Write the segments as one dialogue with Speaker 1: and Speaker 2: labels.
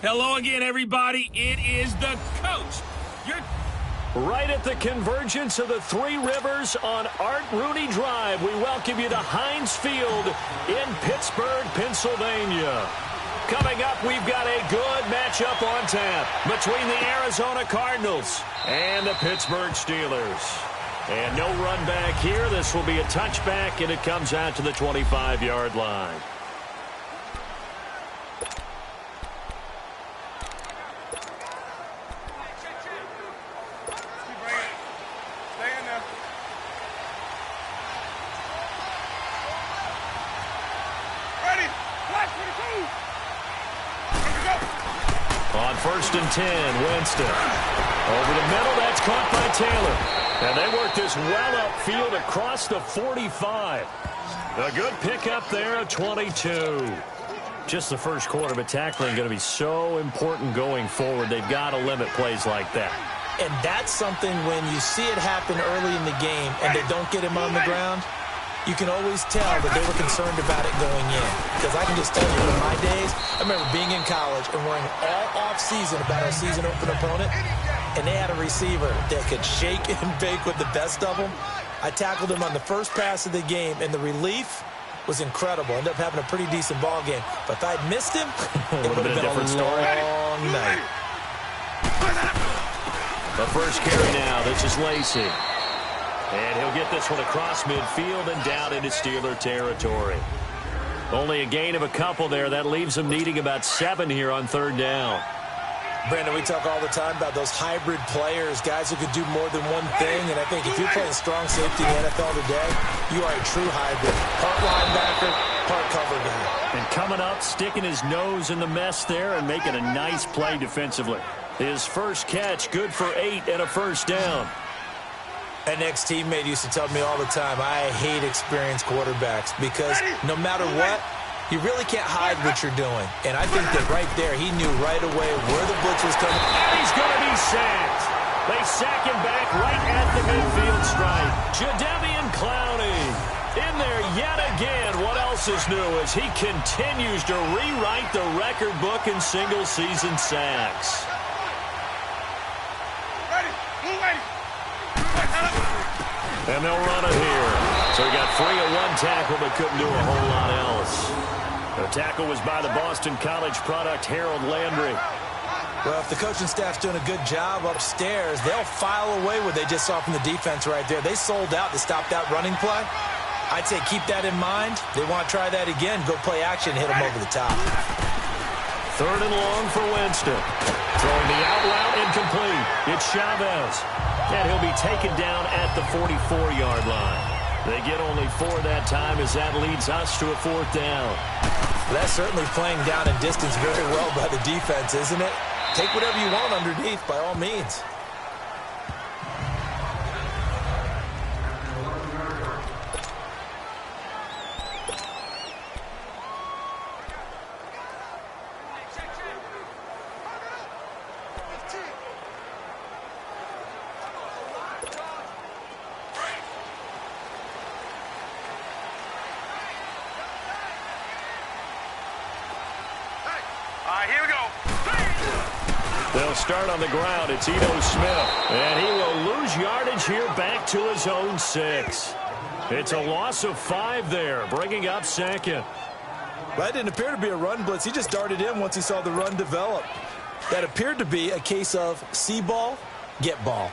Speaker 1: Hello again, everybody. It is the coach.
Speaker 2: Right at the convergence of the Three Rivers on Art Rooney Drive, we welcome you to Heinz Field in Pittsburgh, Pennsylvania. Coming up, we've got a good matchup on tap between the Arizona Cardinals and the Pittsburgh Steelers. And no run back here. This will be a touchback, and it comes out to the 25-yard line. On 1st and 10, Winston. Over the middle, that's caught by Taylor. And they work this well upfield across the 45. A good pickup there at 22. Just the first quarter, but tackling going to be so important going forward. They've got to limit plays like that.
Speaker 3: And that's something when you see it happen early in the game and they don't get him on the ground, you can always tell that they were concerned about it going in. Because I can just tell you, in my days, I remember being in college and worrying all off-season about our season open opponent, and they had a receiver that could shake and bake with the best of them. I tackled him on the first pass of the game, and the relief was incredible. Ended up having a pretty decent ball game. But if I'd missed him, it would have been a long night.
Speaker 2: The first carry now, this is Lacey. And he'll get this one across midfield and down into Steeler territory. Only a gain of a couple there. That leaves them needing about 7 here on 3rd down.
Speaker 3: Brandon, we talk all the time about those hybrid players, guys who could do more than one thing. And I think if you're playing strong safety in the NFL today, you are a true hybrid. Part linebacker, part cover guy.
Speaker 2: And coming up, sticking his nose in the mess there and making a nice play defensively. His first catch, good for 8 and a first down.
Speaker 3: An ex-teammate used to tell me all the time, I hate experienced quarterbacks because no matter what, you really can't hide what you're doing. And I think that right there, he knew right away where the blitz was coming.
Speaker 2: And he's going to be sacked. They sack him back right at the midfield stripe. Jadeveon Clowney in there yet again. What else is new as he continues to rewrite the record book in single-season sacks. And they'll run it here. So he got free of one tackle but couldn't do a whole lot else. The tackle was by the Boston College product, Harold Landry.
Speaker 3: Well, if the coaching staff's doing a good job upstairs, they'll file away what they just saw from the defense right there. They sold out to stop that running play. I'd say keep that in mind. They want to try that again. Go play action, hit them over the top.
Speaker 2: 3rd and long for Winston. Throwing the out route incomplete. It's Chavez. And he'll be taken down at the 44-yard line. They get only 4 that time as that leads us to a 4th down.
Speaker 3: That's certainly playing down in distance very well by the defense, isn't it? Take whatever you want underneath by all means.
Speaker 1: Here we go.
Speaker 2: They'll start on the ground. It's Ito Smith. And he will lose yardage here back to his own 6. It's a loss of 5 there, bringing up 2nd.
Speaker 3: That didn't appear to be a run blitz. He just darted in once he saw the run develop. That appeared to be a case of see ball, get ball.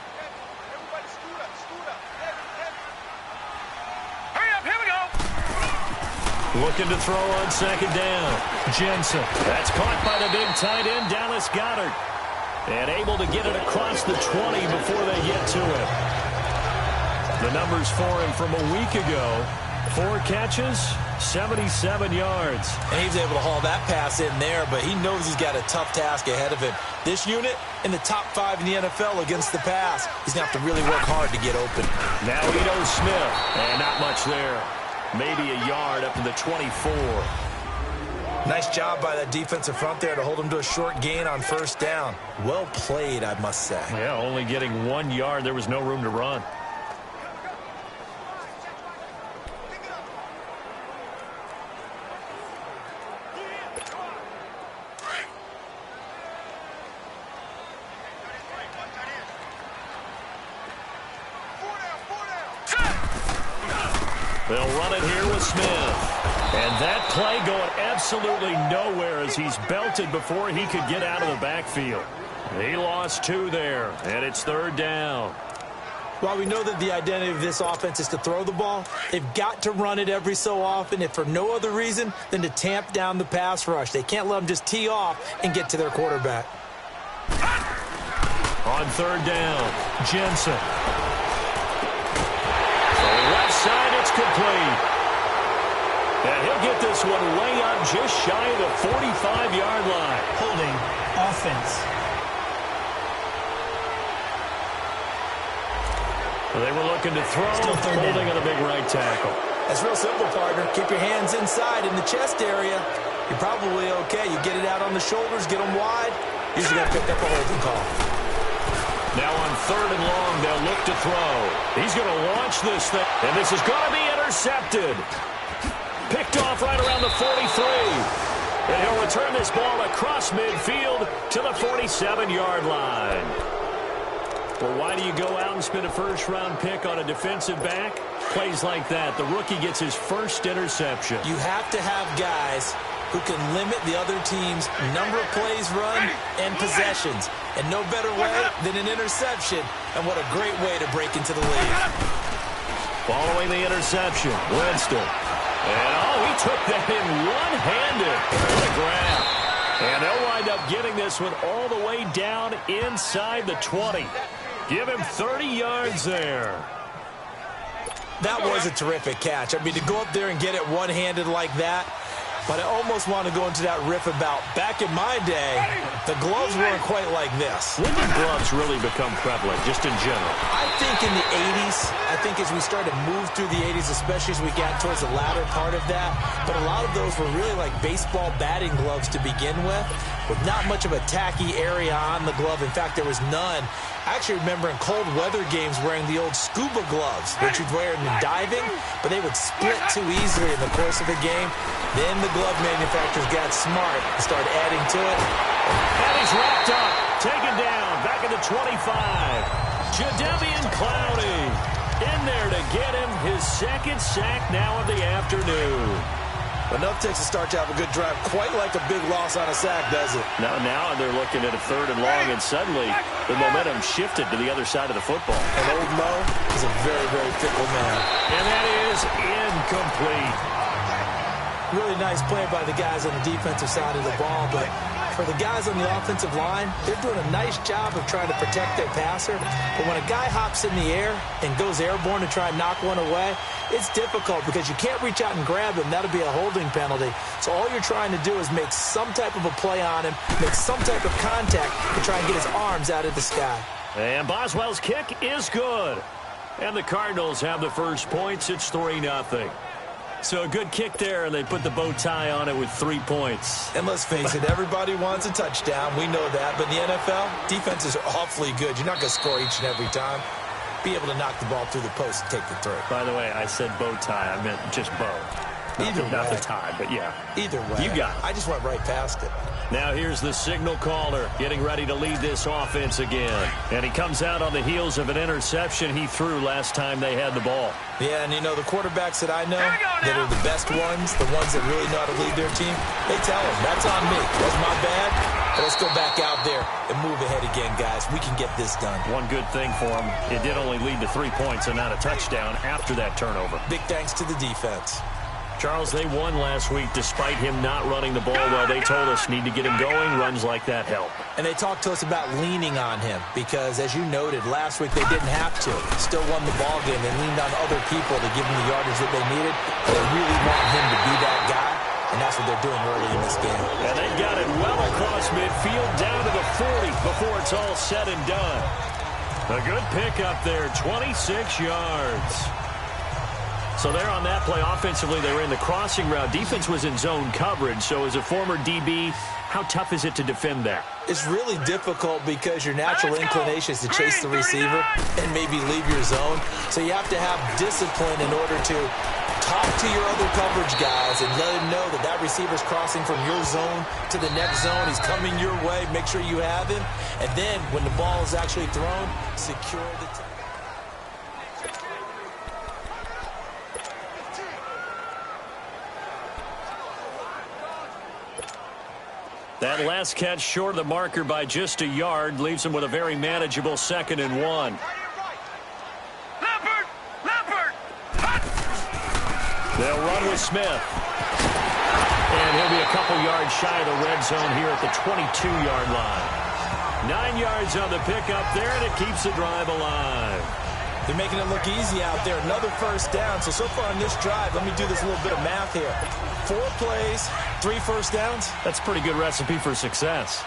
Speaker 1: Hurry up, here we go.
Speaker 2: Looking to throw on 2nd down. Jensen. That's caught by the big tight end, Dallas Goedert. And able to get it across the 20 before they get to it. The numbers for him from a week ago. 4 catches, 77 yards.
Speaker 3: And he's able to haul that pass in there, but he knows he's got a tough task ahead of him. This unit in the top 5 in the NFL against the pass. He's going to have to really work hard to get open.
Speaker 2: Now Ito Smith. And not much there. Maybe a yard up to the 24.
Speaker 3: Nice job by that defensive front there to hold him to a short gain on 1st down. Well played, I must say.
Speaker 2: Yeah, only getting 1 yard. There was no room to run. They'll run it here with Smith. And that play going absolutely nowhere as he's belted before he could get out of the backfield. He lost 2 there, and it's 3rd down.
Speaker 3: While we know that the identity of this offense is to throw the ball, they've got to run it every so often, if for no other reason than to tamp down the pass rush. They can't let them just tee off and get to their quarterback.
Speaker 2: On 3rd down, Jensen. The left side, it's complete. And he'll get this one way up just shy of the 45-yard line.
Speaker 4: Holding offense.
Speaker 2: They were looking to throw, holding on a big right tackle.
Speaker 3: That's real simple, partner. Keep your hands inside in the chest area. You're probably okay. You get it out on the shoulders, get them wide. Usually going to pick up a holding call.
Speaker 2: Now on 3rd and long, they'll look to throw. He's going to launch this thing, and this is going to be intercepted. Picked off right around the 43. And he'll return this ball across midfield to the 47-yard line. Well, why do you go out and spend a first-round pick on a defensive back? Plays like that. The rookie gets his first interception. You
Speaker 3: have to have guys who can limit the other team's number of plays run and possessions. And no better way than an interception. And what a great way to break into the lead.
Speaker 2: Following the interception, Winston. And, he took that in one-handed. What a grab. And they'll wind up getting this one all the way down inside the 20. Give him 30 yards there.
Speaker 3: That was a terrific catch. I mean, to go up there and get it one-handed like that, but I almost want to go into that riff about back in my day, the gloves weren't quite like this.
Speaker 2: When did gloves really become prevalent, just in general?
Speaker 3: I think in the 80s. I think as we started to move through the 80s, especially as we got towards the latter part of that, but a lot of those were really like baseball batting gloves to begin with not much of a tacky area on the glove. In fact, there was none. I actually remember in cold weather games wearing the old scuba gloves, which you'd wear in diving, but they would split too easily in the course of a game. Then the glove manufacturers got smart and started adding to it.
Speaker 2: And he's wrapped up, taken down, back at the 25. Jadeveon Clowney in there to get him his 2nd sack now of the afternoon.
Speaker 3: Enough takes a start to have a good drive, quite like a big loss on a sack, does it?
Speaker 2: Now they're looking at a 3rd and long, and suddenly the momentum shifted to the other side of the football.
Speaker 3: And old Mo is a very, very fickle man.
Speaker 2: And that is incomplete.
Speaker 3: Really nice play by the guys on the defensive side of the ball, but for the guys on the offensive line, they're doing a nice job of trying to protect their passer. But when a guy hops in the air and goes airborne to try and knock one away, it's difficult because you can't reach out and grab him. That'll be a holding penalty. So all you're trying to do is make some type of a play on him, make some type of contact to try and get his arms out of the sky.
Speaker 2: And Boswell's kick is good. And the Cardinals have the first points. It's 3-0. So a good kick there, and they put the bow tie on it with 3 points.
Speaker 3: And let's face it, everybody wants a touchdown. We know that. But in the NFL, defenses are awfully good. You're not going to score each and every time. Be able to knock the ball through the post and take the throw.
Speaker 2: By the way, I said bow tie. I meant just bow. Not the tie, but yeah.
Speaker 3: Either way.
Speaker 2: You got it.
Speaker 3: I just went right past it.
Speaker 2: Now here's the signal caller getting ready to lead this offense again. And he comes out on the heels of an interception he threw last time they had the ball.
Speaker 3: Yeah, and you know, the quarterbacks that I know that are the best ones, the ones that really know how to lead their team, they tell them, that's on me. That's my bad. But let's go back out there and move ahead again, guys. We can get this done.
Speaker 2: One good thing for them, it did only lead to 3 points and not a touchdown after that turnover.
Speaker 3: Big thanks to the defense.
Speaker 2: Charles, they won last week despite him not running the ball well. They told us need to get him going. Runs like that help.
Speaker 3: And they talked to us about leaning on him because, as you noted, last week they didn't have to. Still won the ball game. They leaned on other people to give them the yardage that they needed. They really want him to be that guy, and that's what they're doing early in this game.
Speaker 2: And they've got it well across midfield down to the 40 before it's all said and done. A good pickup there, 26 yards. So they're on that play. Offensively, they were in the crossing route. Defense was in zone coverage. So as a former DB, how tough is it to defend that?
Speaker 3: It's really difficult because your natural inclination is to chase the receiver and maybe leave your zone. So you have to have discipline in order to talk to your other coverage guys and let them know that that receiver's crossing from your zone to the next zone. He's coming your way. Make sure you have him. And then when the ball is actually thrown, secure the
Speaker 2: That last catch short of the marker by just a yard leaves him with a very manageable 2nd and 1. They'll run with Smith. And he'll be a couple yards shy of the red zone here at the 22-yard line. 9 yards on the pickup there, and it keeps the drive alive.
Speaker 3: They're making it look easy out there. Another first down. So far on this drive, let me do this little bit of math here. 4 plays, 3 first downs.
Speaker 2: That's a pretty good recipe for success.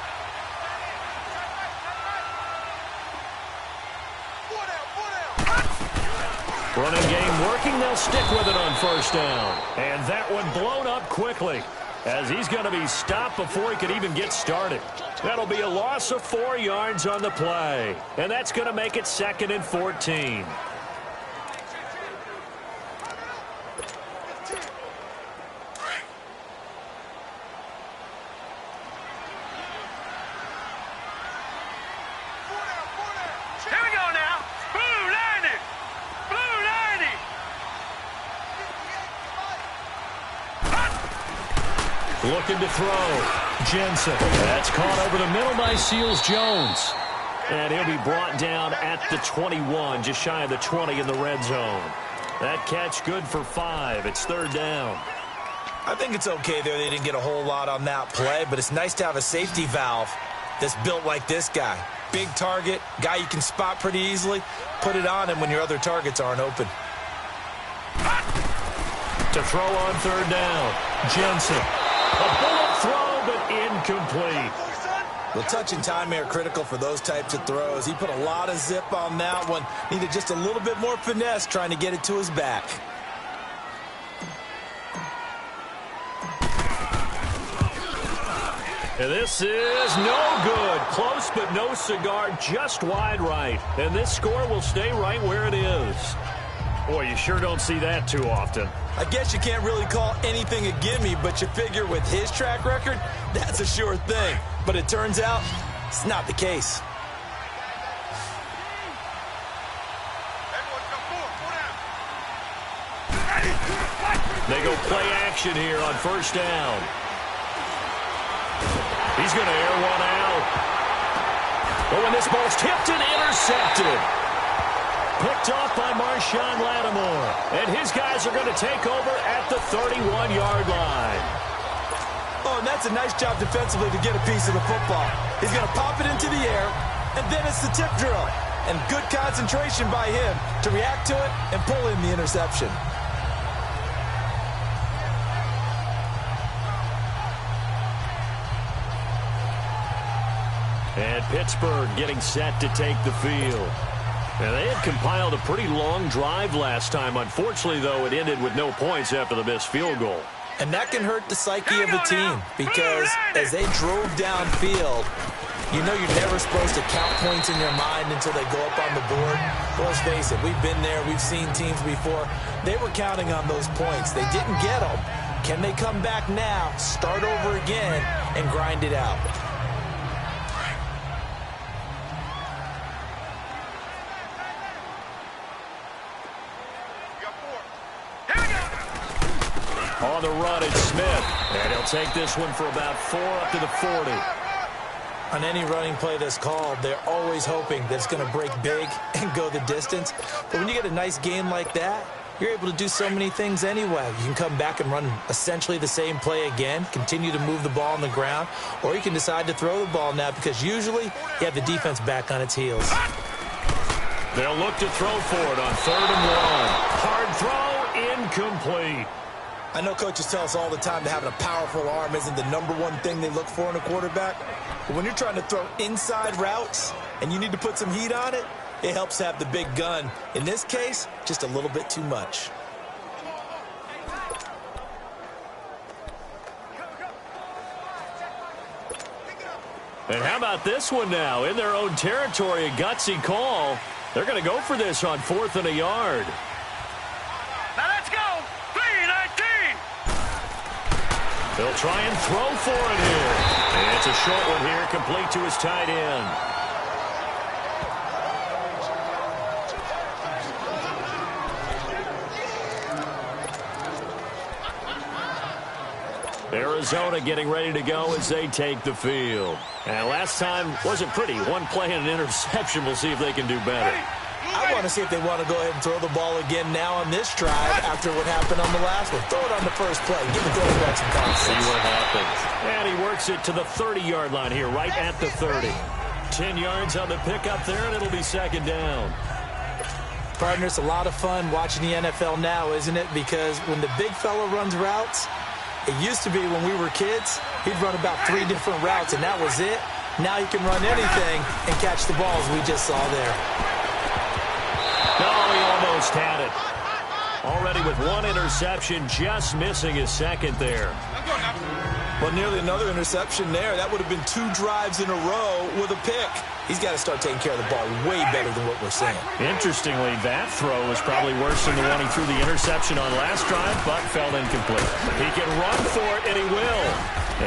Speaker 2: Running game working. They'll stick with it on first down. And that one blown up quickly as he's going to be stopped before he could even get started. That'll be a loss of 4 yards on the play. And that's going to make it 2nd and 14. Looking to throw. Jensen. That's caught over the middle by Seals-Jones. And he'll be brought down at the 21, just shy of the 20 in the red zone. That catch good for 5. It's 3rd down.
Speaker 3: I think it's okay there. They didn't get a whole lot on that play, but it's nice to have a safety valve that's built like this guy. Big target, guy you can spot pretty easily. Put it on him when your other targets aren't open.
Speaker 2: To throw on 3rd down. Jensen. A bullet throw, but incomplete.
Speaker 3: The touch and time are critical for those types of throws. He put a lot of zip on that one. Needed just a little bit more finesse trying to get it to his back.
Speaker 2: And this is no good. Close, but no cigar, just wide right. And this score will stay right where it is. Boy, you sure don't see that too often.
Speaker 3: I guess you can't really call anything a gimme, but you figure with his track record, that's a sure thing. But it turns out, it's not the case.
Speaker 2: They go play action here on first down. He's going to air one out. Oh, and this ball's tipped and intercepted. Picked off by Marshawn Lattimore. And his guys are going to take over at the 31-yard line.
Speaker 3: Oh, and that's a nice job defensively to get a piece of the football. He's going to pop it into the air, and then it's the tip drill. And good concentration by him to react to it and pull in the interception.
Speaker 2: And Pittsburgh getting set to take the field. And they had compiled a pretty long drive last time. Unfortunately, though, it ended with no points after the missed field goal.
Speaker 3: And that can hurt the psyche of a team because as they drove downfield, you know you're never supposed to count points in your mind until they go up on the board. Well, let's face it, we've been there. We've seen teams before. They were counting on those points. They didn't get them. Can they come back now, start over again, and grind it out?
Speaker 2: On the run, it's Smith. And he'll take this one for about 4 up to the 40.
Speaker 3: On any running play that's called, they're always hoping that it's going to break big and go the distance. But when you get a nice game like that, you're able to do so many things anyway. You can come back and run essentially the same play again, continue to move the ball on the ground, or you can decide to throw the ball now because usually you have the defense back on its heels.
Speaker 2: They'll look to throw for it on 3rd and 1. Hard throw, incomplete.
Speaker 3: I know coaches tell us all the time that having a powerful arm isn't the #1 thing they look for in a quarterback. But when you're trying to throw inside routes and you need to put some heat on it, it helps have the big gun. In this case, just a little bit too much.
Speaker 2: And how about this one now? In their own territory, a gutsy call. They're going to go for this on 4th and a yard.
Speaker 1: Now let's go. 3-19.
Speaker 2: They'll try and throw for it here. And it's a short one here, complete to his tight end. Arizona getting ready to go as they take the field. And last time wasn't pretty. One play and an interception. We'll see if they can do better.
Speaker 3: I want to see if they want to go ahead and throw the ball again now on this drive after what happened on the last one. Throw it on the first play. Give the quarterback some confidence.
Speaker 2: See what happens. And he works it to the 30-yard line here, right at the 30. 10 yards on the pickup there, and it'll be second down.
Speaker 3: Partner, it's a lot of fun watching the NFL now, isn't it? Because when the big fella runs routes, it used to be when we were kids, he'd run about 3 different routes, and that was it. Now he can run anything and catch the balls we just saw there.
Speaker 2: No, he almost had it. Already with 1 interception, just missing his second there.
Speaker 3: Well, nearly another interception there. That would have been 2 drives in a row with a pick. He's got to start taking care of the ball way better than what we're seeing.
Speaker 2: Interestingly, that throw was probably worse than the one he threw the interception on last drive, but fell incomplete. He can run for it, and he will.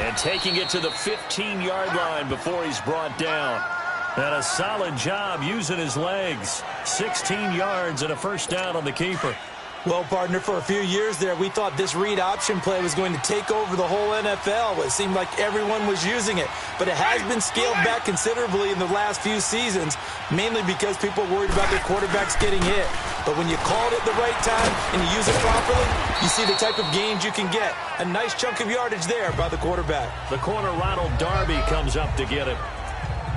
Speaker 2: And taking it to the 15-yard line before he's brought down. And a solid job using his legs. 16 yards and a first down on the keeper.
Speaker 3: Well, partner, for a few years there, we thought this read option play was going to take over the whole NFL. It seemed like everyone was using it. But it has been scaled back considerably in the last few seasons, mainly because people are worried about their quarterbacks getting hit. But when you call it at the right time and you use it properly, you see the type of gains you can get. A nice chunk of yardage there by the quarterback.
Speaker 2: The corner, Ronald Darby, comes up to get it.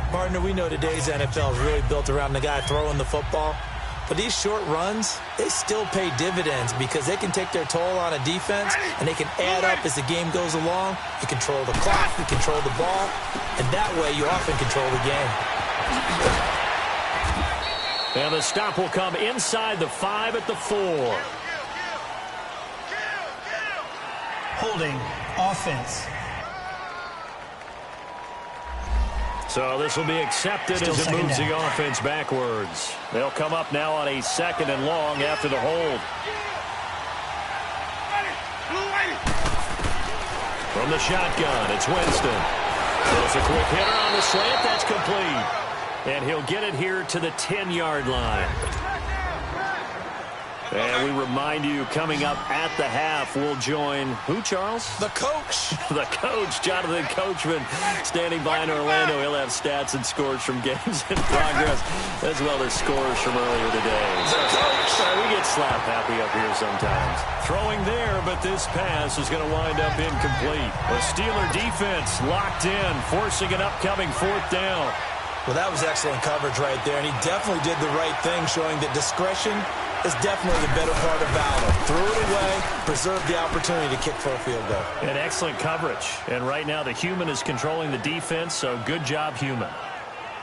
Speaker 3: Partner, we know today's NFL is really built around the guy throwing the football. But these short runs, they still pay dividends because they can take their toll on a defense and they can add up as the game goes along. You control the clock, you control the ball, and that way you often control the game.
Speaker 2: And the stop will come inside the 5 at the 4.
Speaker 4: Holding offense.
Speaker 2: So this will be accepted as it moves the offense backwards. They'll come up now on a 2nd and long after the hold. From the shotgun, it's Winston. There's a quick hitter on the slant. That's complete. And he'll get it here to the 10-yard line. And we remind you, coming up at the half, we'll join who, Charles?
Speaker 3: The coach.
Speaker 2: The coach, Jonathan Coachman, standing by in Orlando. He'll have stats and scores from games in progress, as well as scores from earlier today.
Speaker 3: The coach.
Speaker 2: We get slap happy up here sometimes. Throwing there, but this pass is going to wind up incomplete. The Steeler defense locked in, forcing an upcoming 4th down.
Speaker 3: Well, that was excellent coverage right there, and he definitely did the right thing, showing that discretion is definitely the better part of valor. Threw it away, preserved the opportunity to kick for a field goal.
Speaker 2: And excellent coverage. And right now the human is controlling the defense, so good job, human.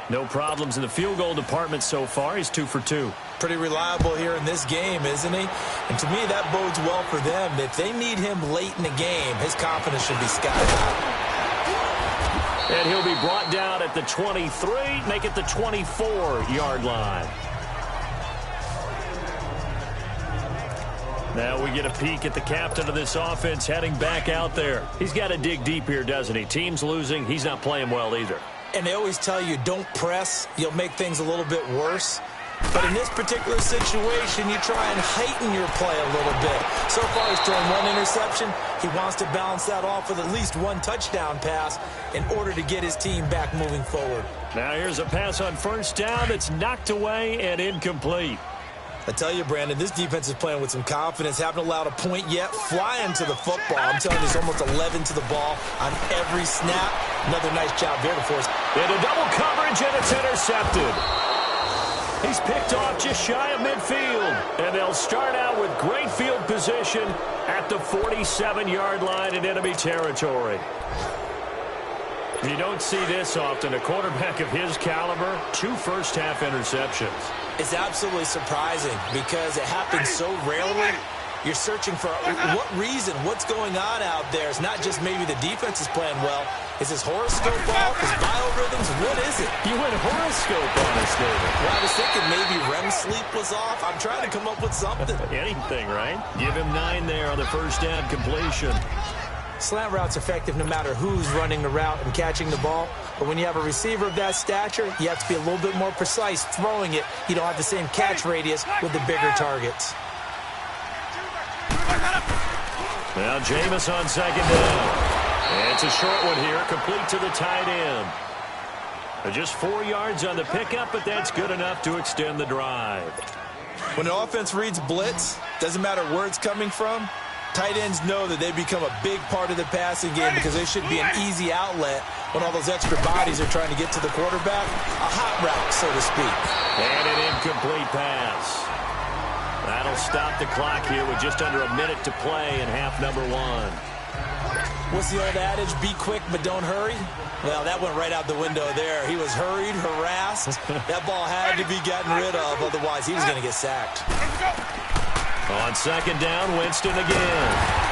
Speaker 2: No problems in the field goal department so far. He's 2 for 2.
Speaker 3: Pretty reliable here in this game, isn't he? And to me, that bodes well for them. If they need him late in the game, his confidence should be sky high.
Speaker 2: And he'll be brought down at the 23, make it the 24-yard line. Now we get a peek at the captain of this offense heading back out there. He's got to dig deep here, doesn't he? Team's losing. He's not playing well either.
Speaker 3: And they always tell you, don't press. You'll make things a little bit worse. But in this particular situation, you try and heighten your play a little bit. So far, he's thrown 1 interception. He wants to balance that off with at least 1 touchdown pass in order to get his team back moving forward.
Speaker 2: Now here's a pass on 1st down that's knocked away and incomplete.
Speaker 3: I tell you, Brandon, this defense is playing with some confidence. Haven't allowed a point yet. Flying to the football. I'm telling you, there's almost 11 to the ball on every snap. Another nice job there to force.
Speaker 2: Into double coverage, and it's intercepted. He's picked off just shy of midfield. And they'll start out with great field position at the 47-yard line in enemy territory. You don't see this often. A quarterback of his caliber, 2 first-half interceptions.
Speaker 3: It's absolutely surprising because it happens so rarely. You're searching for what reason, what's going on out there. It's not just maybe the defense is playing well. Is his horoscope off? His biorhythms? What is it?
Speaker 2: You went horoscope on us, David.
Speaker 3: Well, I was thinking maybe REM sleep was off. I'm trying to come up with something.
Speaker 2: Anything, right? Give him 9 there on the first down completion.
Speaker 3: Slant route's effective no matter who's running the route and catching the ball. But when you have a receiver of that stature, you have to be a little bit more precise throwing it. You don't have the same catch radius with the bigger targets.
Speaker 2: Now Jameis on 2nd down. And it's a short one here, complete to the tight end. Just 4 yards on the pickup, but that's good enough to extend the drive.
Speaker 3: When an offense reads blitz, doesn't matter where it's coming from, tight ends know that they become a big part of the passing game because they should be an easy outlet when all those extra bodies are trying to get to the quarterback. A hot route, so to speak.
Speaker 2: And an incomplete pass. That'll stop the clock here with just under a minute to play in half number 1.
Speaker 3: What's the old adage? Be quick, but don't hurry. Well, that went right out the window there. He was hurried, harassed. That ball had to be gotten rid of, otherwise he was going to get sacked.
Speaker 2: On second down, Winston again.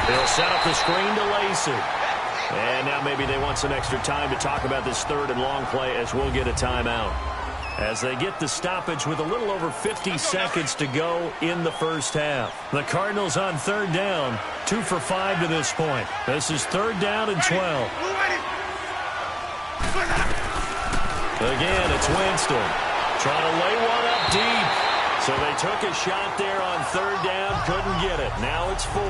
Speaker 2: He'll set up the screen to Lacey. And now maybe they want some extra time to talk about this third and long play as we'll get a timeout. As they get the stoppage with a little over 50 seconds to go in the first half. The Cardinals on third down, 2 for 5 to this point. This is third down and 12. Again, it's Winston trying to lay one up deep. So they took a shot there on third down, couldn't get it. Now it's 4.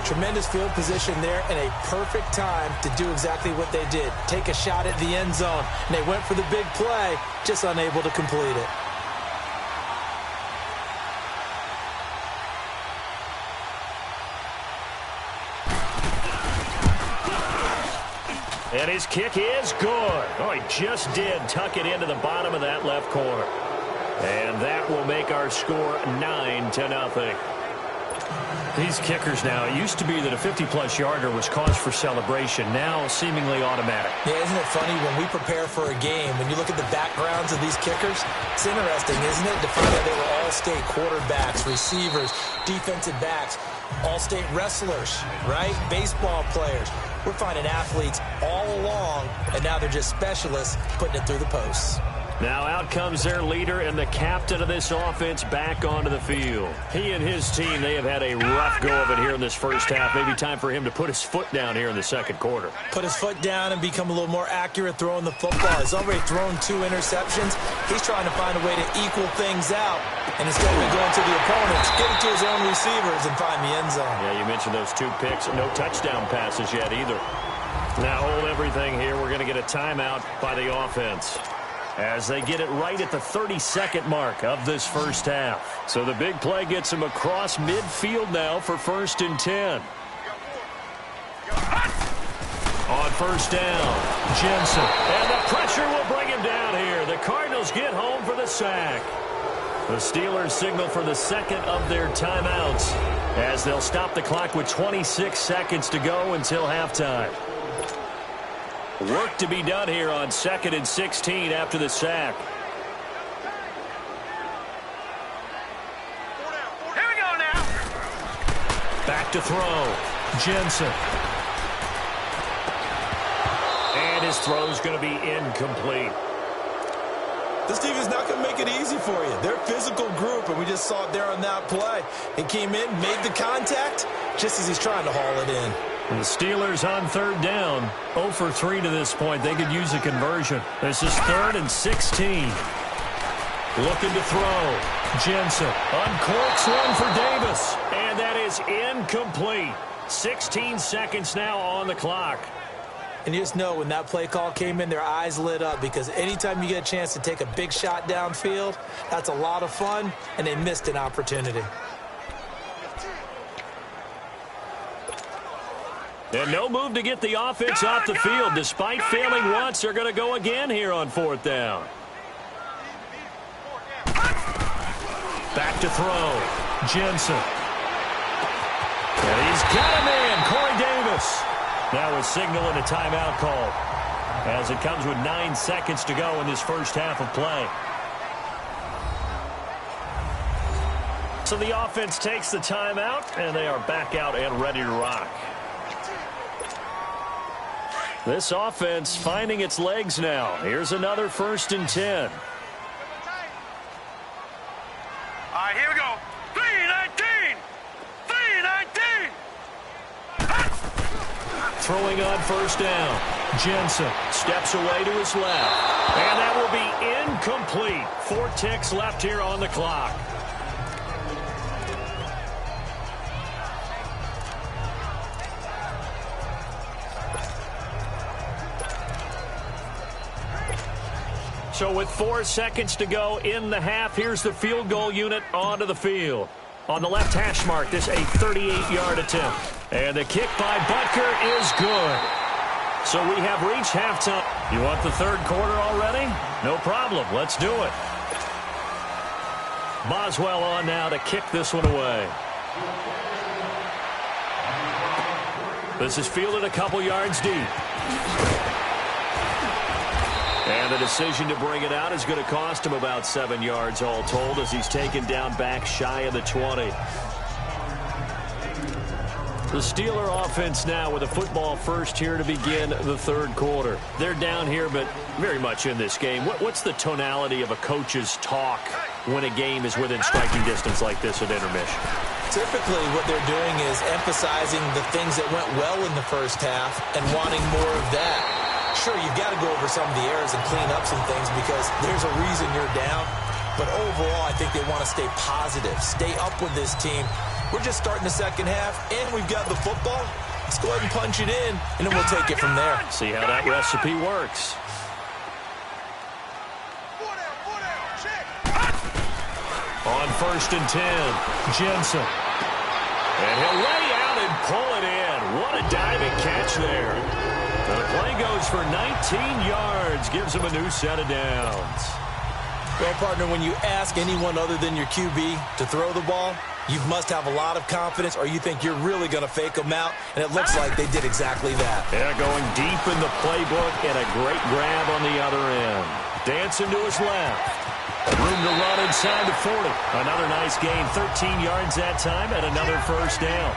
Speaker 3: Tremendous field position there and a perfect time to do exactly what they did. Take a shot at the end zone. And they went for the big play, just unable to complete it.
Speaker 2: And his kick is good. Oh, he just did tuck it into the bottom of that left corner. And that will make our score 9-0. These kickers now, it used to be that a 50-plus yarder was cause for celebration. Now seemingly automatic.
Speaker 3: Yeah, isn't it funny when we prepare for a game, when you look at the backgrounds of these kickers, it's interesting, isn't it, to find out they were all-state quarterbacks, receivers, defensive backs, all-state wrestlers, right? Baseball players. We're finding athletes all along, and now they're just specialists putting it through the posts.
Speaker 2: Now out comes their leader and the captain of this offense back onto the field. He and his team, they have had a rough go of it here in this first half. Maybe time for him to put his foot down here in the second quarter.
Speaker 3: Put his foot down and become a little more accurate throwing the football. He's already thrown 2 interceptions. He's trying to find a way to equal things out. And instead of going to the opponents, get it to his own receivers and find the end zone.
Speaker 2: Yeah, you mentioned those 2 picks. No touchdown passes yet either. Now hold everything here. We're going to get a timeout by the offense, as they get it right at the 32nd mark of this first half. So the big play gets them across midfield now for 1st and 10. On first down, Jensen. And the pressure will bring him down here. The Cardinals get home for the sack. The Steelers signal for the second of their timeouts as they'll stop the clock with 26 seconds to go until halftime. Work to be done here on 2nd and 16 after the sack.
Speaker 1: Here we go now.
Speaker 2: Back to throw. Jensen. And his throw's going to be incomplete.
Speaker 3: This team is not going to make it easy for you. They're a physical group, and we just saw it there on that play. He came in, made the contact, just as he's trying to haul it in.
Speaker 2: And the Steelers on third down, 0 for 3 to this point. They could use a conversion. This is 3rd and 16. Looking to throw. Jensen uncorks one for Davis. And that is incomplete. 16 seconds now on the clock.
Speaker 3: And you just know when that play call came in, their eyes lit up, because anytime you get a chance to take a big shot downfield, that's a lot of fun, and they missed an opportunity.
Speaker 2: And no move to get the offense off the field. Despite failing once, they're going to go again here on 4th down. Back to throw. Jensen. And he's got a man, Corey Davis. Now a signal and a timeout call, as it comes with 9 seconds to go in this first half of play. So the offense takes the timeout, and they are back out and ready to rock. This offense finding its legs now. Here's another 1st and 10.
Speaker 1: All right, here we go. 3-19. 3-19.
Speaker 2: Throwing on first down. Jensen steps away to his left. And that will be incomplete. 4 ticks left here on the clock. So with 4 seconds to go in the half, here's the field goal unit onto the field. On the left hash mark, this a 38-yard attempt. And the kick by Butker is good. So we have reached halftime. You want the third quarter already? No problem. Let's do it. Boswell on now to kick this one away. This is fielded a couple yards deep. And the decision to bring it out is going to cost him about 7 yards all told as he's taken down back shy of the 20. The Steeler offense now with a football first here to begin the third quarter. They're down here, but very much in this game. What's the tonality of a coach's talk when a game is within striking distance like this at intermission?
Speaker 3: Typically, what they're doing is emphasizing the things that went well in the first half and wanting more of that. Sure, you've got to go over some of the errors and clean up some things because there's a reason you're down. But overall, I think they want to stay positive, stay up with this team. We're just starting the second half, and we've got the football. Let's go ahead and punch it in, and then we'll take it from there.
Speaker 2: See how that recipe works. On 1st and 10, Jensen. And he'll lay out and pull it in. What a diving catch there. The play goes for 19 yards, gives him a new set of downs.
Speaker 3: Well, partner, when you ask anyone other than your QB to throw the ball, you must have a lot of confidence or you think you're really going to fake them out, and it looks like they did exactly that.
Speaker 2: Yeah, going deep in the playbook and a great grab on the other end. Dancing to his left. Room to run inside the 40. Another nice gain, 13 yards that time, and another first down.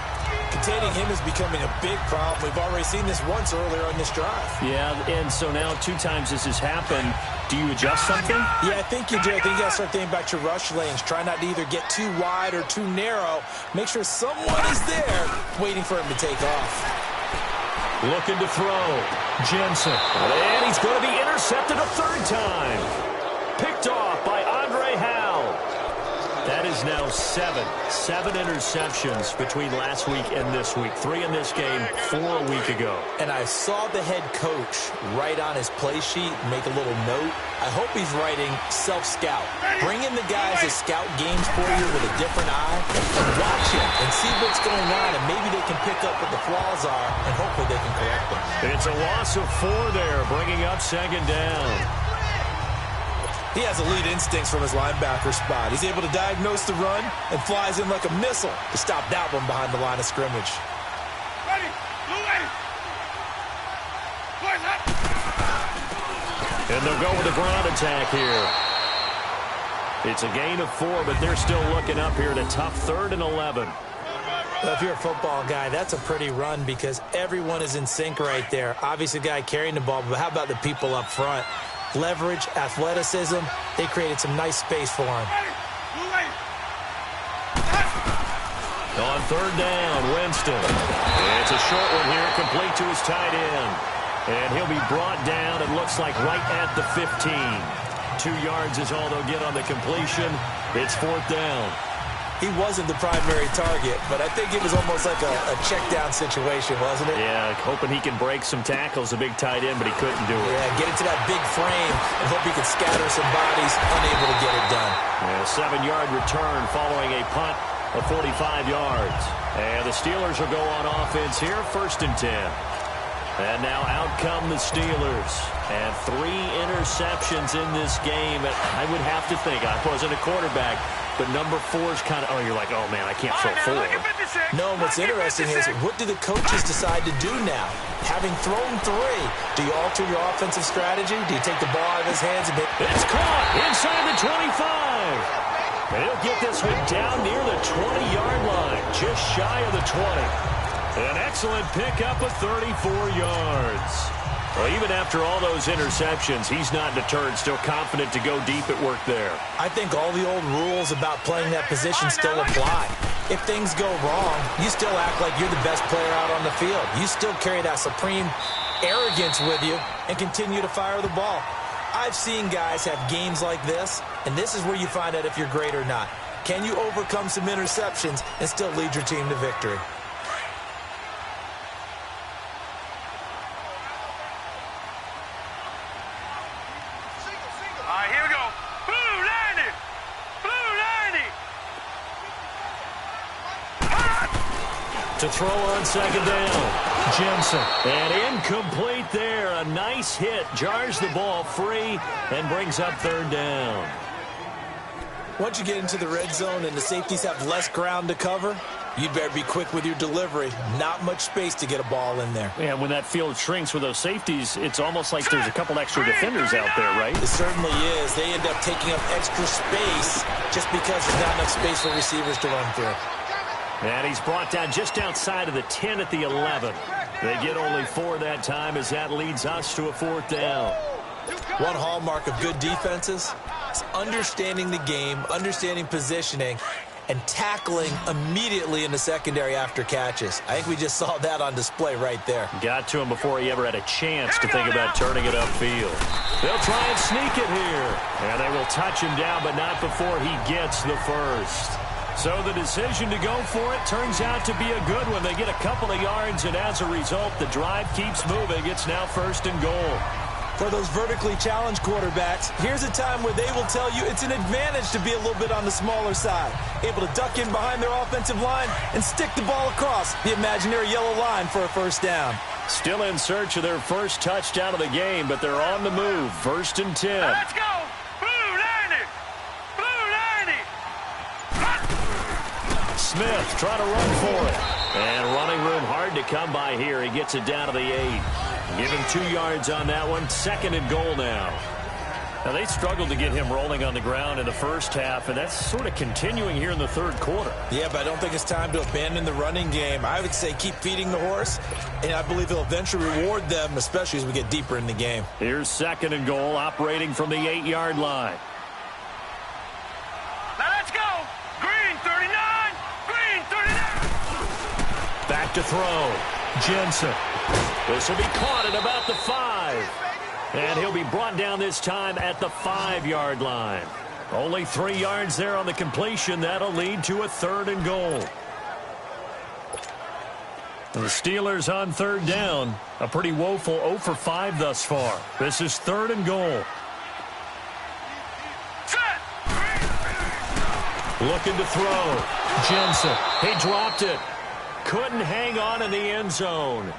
Speaker 3: Containing him is becoming a big problem. We've already seen this once earlier on this drive.
Speaker 2: Yeah, and so now 2 times this has happened. Do you adjust something?
Speaker 3: Yeah, I think you do. I think you got to start thinking about your rush lanes. Try not to either get too wide or too narrow. Make sure someone is there waiting for him to take off.
Speaker 2: Looking to throw. Jensen. And he's going to be intercepted a third time. Picked off by Andre Howell. That is now 7 interceptions between last week and this week. 3 in this game, 4 a week ago.
Speaker 3: And I saw the head coach write on his play sheet, make a little note. I hope he's writing self-scout. Bring in the guys to scout games for you with a different eye and watch it and see what's going on, and maybe they can pick up what the flaws are, and hopefully they can correct them.
Speaker 2: It's a loss of 4 there, bringing up 2nd down.
Speaker 3: He has elite instincts from his linebacker spot. He's able to diagnose the run and flies in like a missile to stop that one behind the line of scrimmage.
Speaker 2: And they'll go with a ground attack here. It's a gain of 4, but they're still looking up here at a tough 3rd and 11.
Speaker 3: Well, if you're a football guy, that's a pretty run because everyone is in sync right there. Obviously, the guy carrying the ball, but how about the people up front? Leverage, athleticism, they created some nice space for him.
Speaker 2: On 3rd down, Winston. It's a short one here, complete to his tight end. And he'll be brought down, it looks like right at the 15. 2 yards is all they'll get on the completion. It's 4th down.
Speaker 3: He wasn't the primary target, but I think it was almost like a check down situation, wasn't it?
Speaker 2: Yeah, hoping he can break some tackles, a big tight end, but he couldn't do it.
Speaker 3: Yeah, get into that big frame and hope he can scatter some bodies, unable to get it done.
Speaker 2: Yeah, 7-yard return following a punt of 45 yards. And the Steelers will go on offense here, 1st and 10. And now out come the Steelers. And 3 interceptions in this game. And I would have to think, I wasn't a quarterback, but number 4 is kind of, you're like, oh, man, I can't throw 4.
Speaker 3: No, what's interesting is what do the coaches decide to do now? Having thrown 3, do you alter your offensive strategy? Do you take the ball out of his hands?
Speaker 2: It's caught inside the 25. And he'll get this one down near the 20-yard line, just shy of the 20. An excellent pickup of 34 yards. Well, even after all those interceptions, he's not deterred, still confident to go deep at work there.
Speaker 3: I think all the old rules about playing that position still apply. If things go wrong, you still act like you're the best player out on the field. You still carry that supreme arrogance with you and continue to fire the ball. I've seen guys have games like this, and this is where you find out if you're great or not. Can you overcome some interceptions and still lead your team to victory?
Speaker 2: To throw on second down.
Speaker 4: Jensen.
Speaker 2: And incomplete there. A nice hit. Jars the ball free and brings up third down.
Speaker 3: Once you get into the red zone and the safeties have less ground to cover, you'd better be quick with your delivery. Not much space to get a ball in there.
Speaker 2: And when that field shrinks with those safeties, it's almost like there's a couple extra defenders out there, right?
Speaker 3: It certainly is. They end up taking up extra space just because there's not enough space for receivers to run through.
Speaker 2: And he's brought down just outside of the 10 at the 11. They get only 4 that time as that leads us to a fourth down.
Speaker 3: One hallmark of good defenses is understanding the game, understanding positioning, and tackling immediately in the secondary after catches. I think we just saw that on display right there.
Speaker 2: Got to him before he ever had a chance to think about turning it upfield. They'll try and sneak it here. And they will touch him down, but not before he gets the first. So the decision to go for it turns out to be a good one. They get a couple of yards, and as a result, the drive keeps moving. It's now 1st and goal.
Speaker 3: For those vertically challenged quarterbacks, here's a time where they will tell you it's an advantage to be a little bit on the smaller side. Able to duck in behind their offensive line and stick the ball across the imaginary yellow line for a first down.
Speaker 2: Still in search of their first touchdown of the game, but they're on the move. 1st and 10.
Speaker 1: Let's go! Blue 90! Blue 90!
Speaker 2: Smith trying to run for it. And running room hard to come by here. He gets it down to the 8. Give him 2 yards on that one. 2nd and goal now. Now, they struggled to get him rolling on the ground in the first half, and that's sort of continuing here in the third quarter.
Speaker 3: Yeah, but I don't think it's time to abandon the running game. I would say keep feeding the horse, and I believe he'll eventually reward them, especially as we get deeper in the game.
Speaker 2: Here's 2nd and goal, operating from the 8-yard line.
Speaker 1: Now let's go! Green 39! Green 39!
Speaker 2: Back to throw. Jensen. This will be caught at about the 5. And he'll be brought down this time at the 5-yard line. Only 3 yards there on the completion. That'll lead to a 3rd and goal. The Steelers on 3rd down. A pretty woeful 0 for 5 thus far. This is 3rd and goal.
Speaker 1: Set!
Speaker 2: Looking to throw. Jensen. He dropped it. Couldn't hang on in the end zone.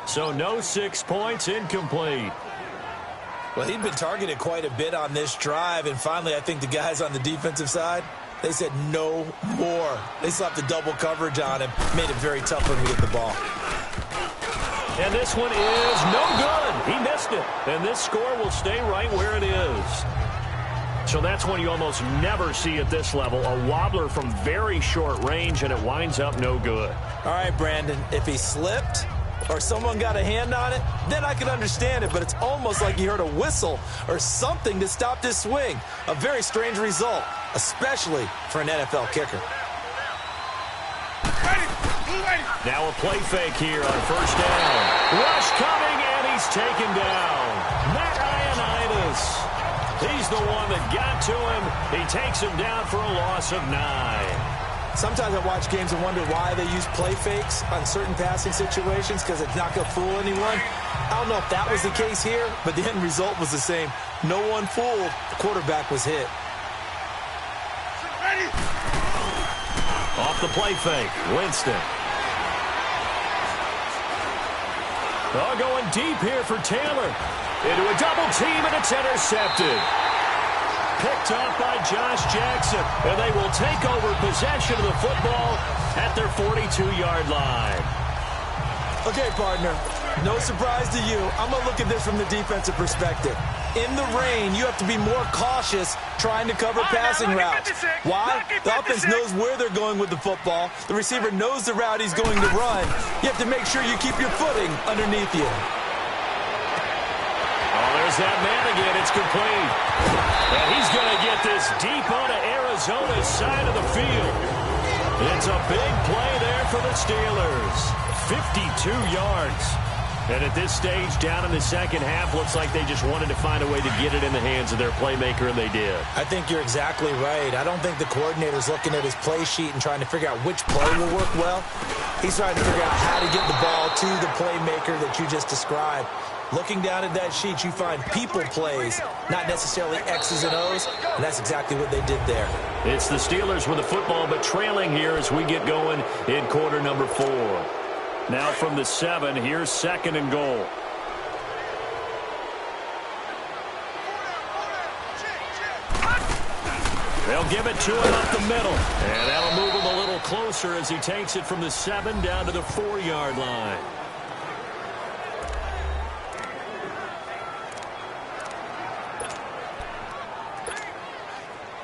Speaker 2: So no 6 points, incomplete.
Speaker 3: Well, he'd been targeted quite a bit on this drive, and finally I think the guys on the defensive side, they said no more. They slapped the double coverage on him, made it very tough for him to get the ball.
Speaker 2: And this one is no good. He missed it. And this score will stay right where it is. So that's one you almost never see at this level. A wobbler from very short range, and it winds up no good.
Speaker 3: All right, Brandon, if he slipped or someone got a hand on it, then I could understand it, but it's almost like he heard a whistle or something to stop this swing. A very strange result, especially for an NFL kicker.
Speaker 2: Now a play fake here on 1st down. Rush coming, and he's taken down. Matt Ioannidis. He's the one that got to him. He takes him down for a loss of 9.
Speaker 3: Sometimes I watch games and wonder why they use play fakes on certain passing situations, because it's not going to fool anyone. I don't know if that was the case here, but the end result was the same. No one fooled. The quarterback was hit.
Speaker 2: Off the play fake, Winston. Oh, going deep here for Taylor. Into a double team, and it's intercepted. Picked off by Josh Jackson, and they will take over possession of the football at their 42-yard line.
Speaker 3: Okay, partner, no surprise to you. I'm going to look at this from the defensive perspective. In the rain, you have to be more cautious trying to cover passing routes. Why? The offense knows where they're going with the football. The receiver knows the route he's going to run. You have to make sure you keep your footing underneath you.
Speaker 2: Oh, there's that man again. It's complete. And he's going to get this deep onto Arizona's side of the field. It's a big play there for the Steelers. 52 yards. And at this stage, down in the second half, looks like they just wanted to find a way to get it in the hands of their playmaker, and they did.
Speaker 3: I think you're exactly right. I don't think the coordinator's looking at his play sheet and trying to figure out which play will work well. He's trying to figure out how to get the ball to the playmaker that you just described. Looking down at that sheet, you find people plays, not necessarily X's and O's, and that's exactly what they did there.
Speaker 2: It's the Steelers with the football, but trailing here as we get going in quarter number 4. Now from the 7, here's 2nd and goal. They'll give it to him up the middle. And that'll move him a little closer as he takes it from the 7 down to the 4-yard line.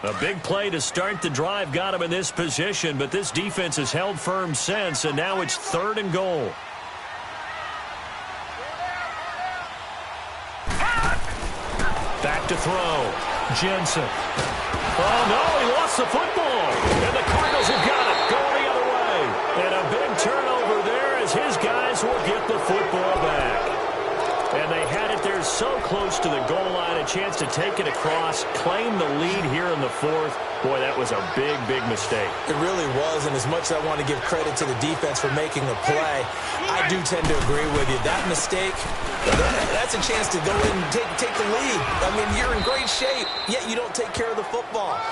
Speaker 2: A big play to start the drive got him in this position, but this defense has held firm since, and now it's 3rd and goal. Back to throw. Jensen. Oh, no, he lost the football. And the Cardinals have got it, going the other way. And a big turnover there as his guys will get the football back. And they had it there so close to the goal line, a chance to take it across, claim the lead here in the 4th. Boy, that was a big, big mistake.
Speaker 3: It really was, and as much as I want to give credit to the defense for making the play, I do tend to agree with you. That mistake, that's a chance to go in and take the lead. I mean, you're in great shape, yet you don't take care of the football.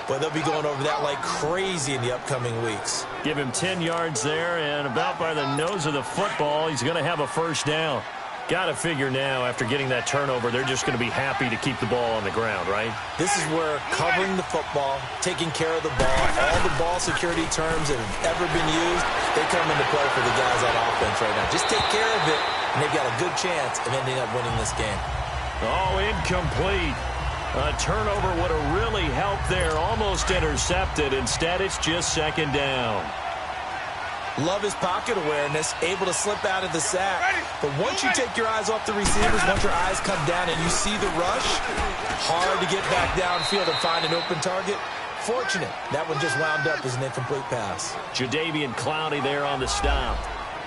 Speaker 3: But they'll be going over that like crazy in the upcoming weeks.
Speaker 2: Give him 10 yards there, and about by the nose of the football, he's going to have a first down. Got to figure now, after getting that turnover, they're just going to be happy to keep the ball on the ground, right?
Speaker 3: This is where covering the football, taking care of the ball, all the ball security terms that have ever been used, they come into play for the guys on offense right now. Just take care of it, and they've got a good chance of ending up winning this game.
Speaker 2: Oh, incomplete. A turnover would have really helped there, almost intercepted. Instead, it's just 2nd down.
Speaker 3: Love his pocket awareness, able to slip out of the sack. But once you take your eyes off the receivers, once your eyes come down and you see the rush, hard to get back downfield and find an open target. Fortunate, that one just wound up as an incomplete pass.
Speaker 2: Jadeveon Clowney there on the stop.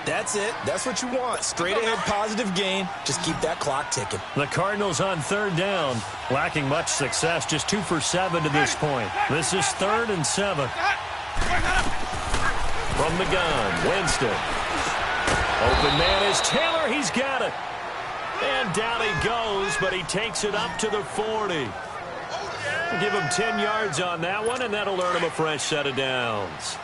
Speaker 3: That's it. That's what you want. Straight ahead, positive gain. Just keep that clock ticking.
Speaker 2: The Cardinals on 3rd down, lacking much success, just 2 for 7 to this point. This is 3rd and 7. From the gun, Winston. Open man is Taylor. He's got it. And down he goes, but he takes it up to the 40. Give him 10 yards on that one, and that'll earn him a fresh set of downs.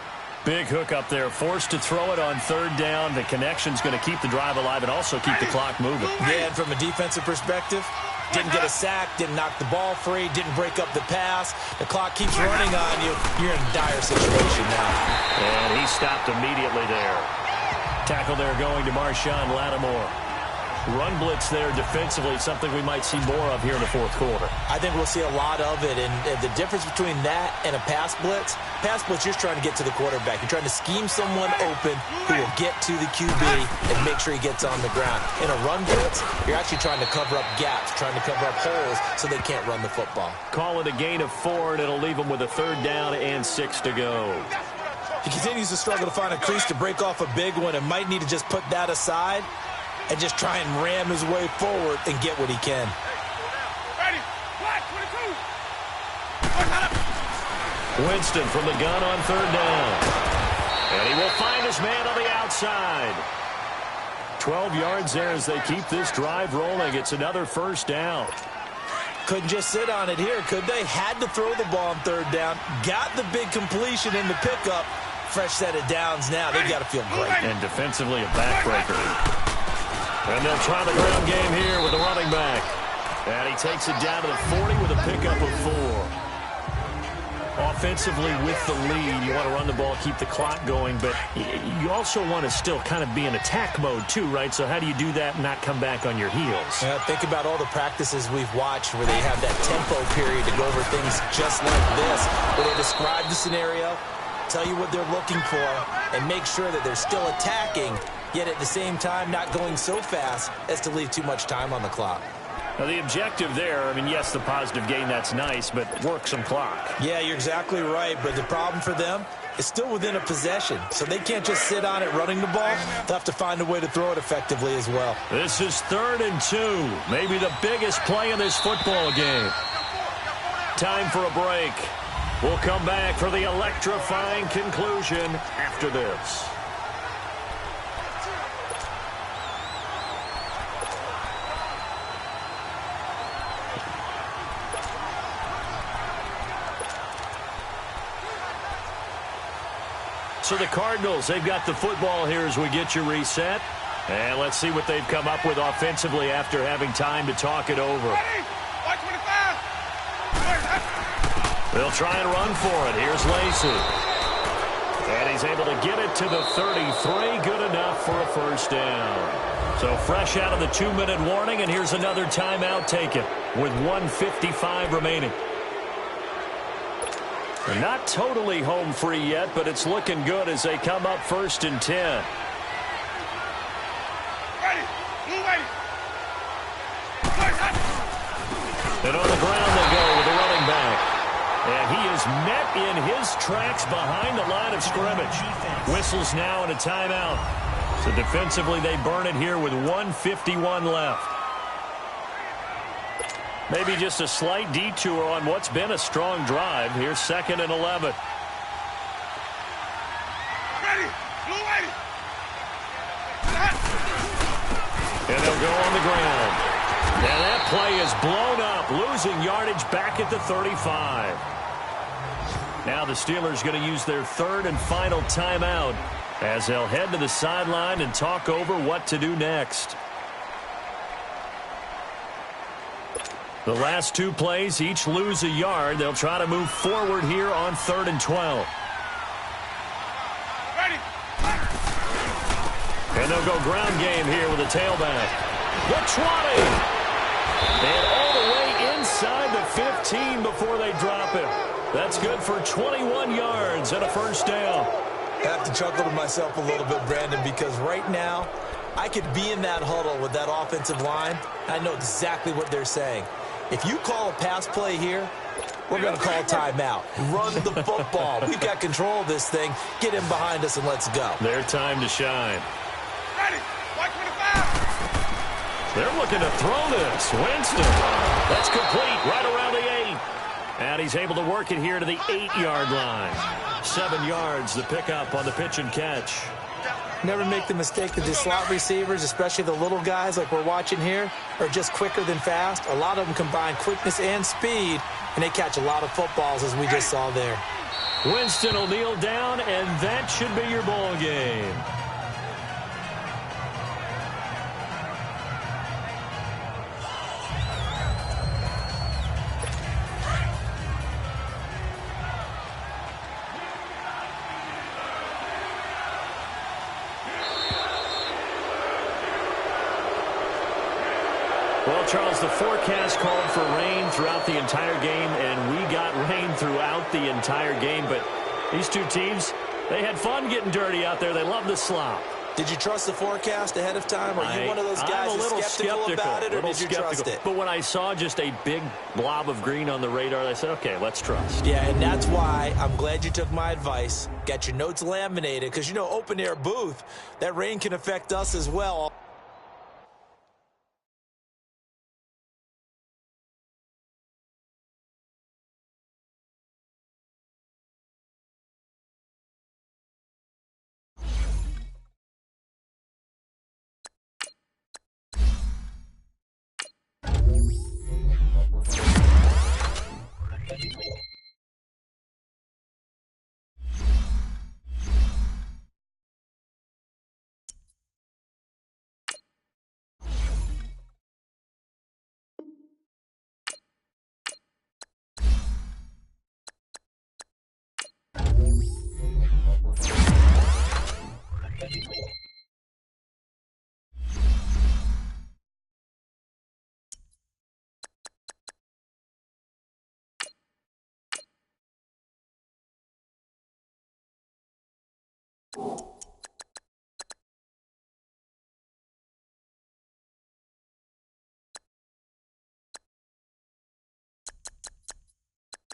Speaker 2: Big hook up there, forced to throw it on 3rd down. The connection's going to keep the drive alive and also keep the clock moving.
Speaker 3: Yeah, and from a defensive perspective, didn't get a sack, didn't knock the ball free, didn't break up the pass. The clock keeps running on you. You're in a dire situation now.
Speaker 2: And he stopped immediately there. Tackle there going to Marshawn Lattimore. Run blitz there defensively, something we might see more of here in the 4th quarter.
Speaker 3: I think we'll see a lot of it, and the difference between that and a pass blitz, you're just trying to get to the quarterback. You're trying to scheme someone open who will get to the QB and make sure he gets on the ground. In a run blitz, you're actually trying to cover up gaps, trying to cover up holes so they can't run the football.
Speaker 2: Call it a gain of 4, and it'll leave them with a 3rd down and 6 to go.
Speaker 3: He continues to struggle to find a crease to break off a big one and might need to just put that aside and just try and ram his way forward and get what he can.
Speaker 1: Ready. Black 22.
Speaker 2: Winston from the gun on 3rd down. And he will find his man on the outside. 12 yards there as they keep this drive rolling. It's another first down.
Speaker 3: Couldn't just sit on it here, could they? Had to throw the ball on 3rd down. Got the big completion in the pickup. Fresh set of downs now. They've got to feel great.
Speaker 2: And defensively a backbreaker. And they'll try the ground game here with the running back. And he takes it down to the 40 with a pickup of 4. Offensively with the lead, you want to run the ball, keep the clock going, but you also want to still kind of be in attack mode too, right? So how do you do that and not come back on your heels?
Speaker 3: Yeah, think about all the practices we've watched where they have that tempo period to go over things just like this, where they describe the scenario, tell you what they're looking for, and make sure that they're still attacking, yet at the same time not going so fast as to leave too much time on the clock.
Speaker 2: Now, the objective there, I mean, yes, the positive gain, that's nice, but work some clock.
Speaker 3: Yeah, you're exactly right, but the problem for them is still within a possession, so they can't just sit on it running the ball. They'll have to find a way to throw it effectively as well.
Speaker 2: This is 3rd and 2, maybe the biggest play in this football game. Time for a break. We'll come back for the electrifying conclusion after this. So the Cardinals, they've got the football here as we get you reset. And let's see what they've come up with offensively after having time to talk it over. They'll try and run for it. Here's Lacey. And he's able to get it to the 33. Good enough for a first down. So fresh out of the 2-minute warning, and here's another timeout taken with 1:55 remaining. They're not totally home free yet, but it's looking good as they come up 1st and 10. And on the ground they go with the running back. And he is met in his tracks behind the line of scrimmage. Whistles now and a timeout. So defensively they burn it here with 1:51 left. Maybe just a slight detour on what's been a strong drive. Here's 2nd and 11. And they'll go on the ground. And that play is blown up, losing yardage back at the 35. Now the Steelers going to use their 3rd and final timeout as they'll head to the sideline and talk over what to do next. The last 2 plays each lose a yard. They'll try to move forward here on 3rd and 12. And they'll go ground game here with a tailback. The 20. And all the way inside the 15 before they drop it. That's good for 21 yards and a first down.
Speaker 3: I have to chuckle to myself a little bit, Brandon, because right now I could be in that huddle with that offensive line. I know exactly what they're saying. If you call a pass play here, we're going to call timeout. Run the football. We've got control of this thing. Get him behind us and let's go.
Speaker 2: Their time to shine. They're looking to throw this. Winston. That's complete right around the 8. And he's able to work it here to the 8-yard line. 7 yards, the pickup on the pitch and catch.
Speaker 3: Never make the mistake that the slot receivers, especially the little guys like we're watching here, are just quicker than fast. A lot of them combine quickness and speed, and they catch a lot of footballs, as we just saw there.
Speaker 2: Winston will kneel down, and that should be your ball game. Well, Charles, the forecast called for rain throughout the entire game, and we got rain throughout the entire game. But these two teams, they had fun getting dirty out there. They love the slop.
Speaker 3: Did you trust the forecast ahead of time? Are you one of those guys that's skeptical about it, or did you trust it?
Speaker 2: But when I saw just a big blob of green on the radar, I said, okay, let's trust.
Speaker 3: Yeah, and that's why I'm glad you took my advice. Got your notes laminated, because, you know, open-air booth, that rain can affect us as well.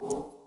Speaker 5: You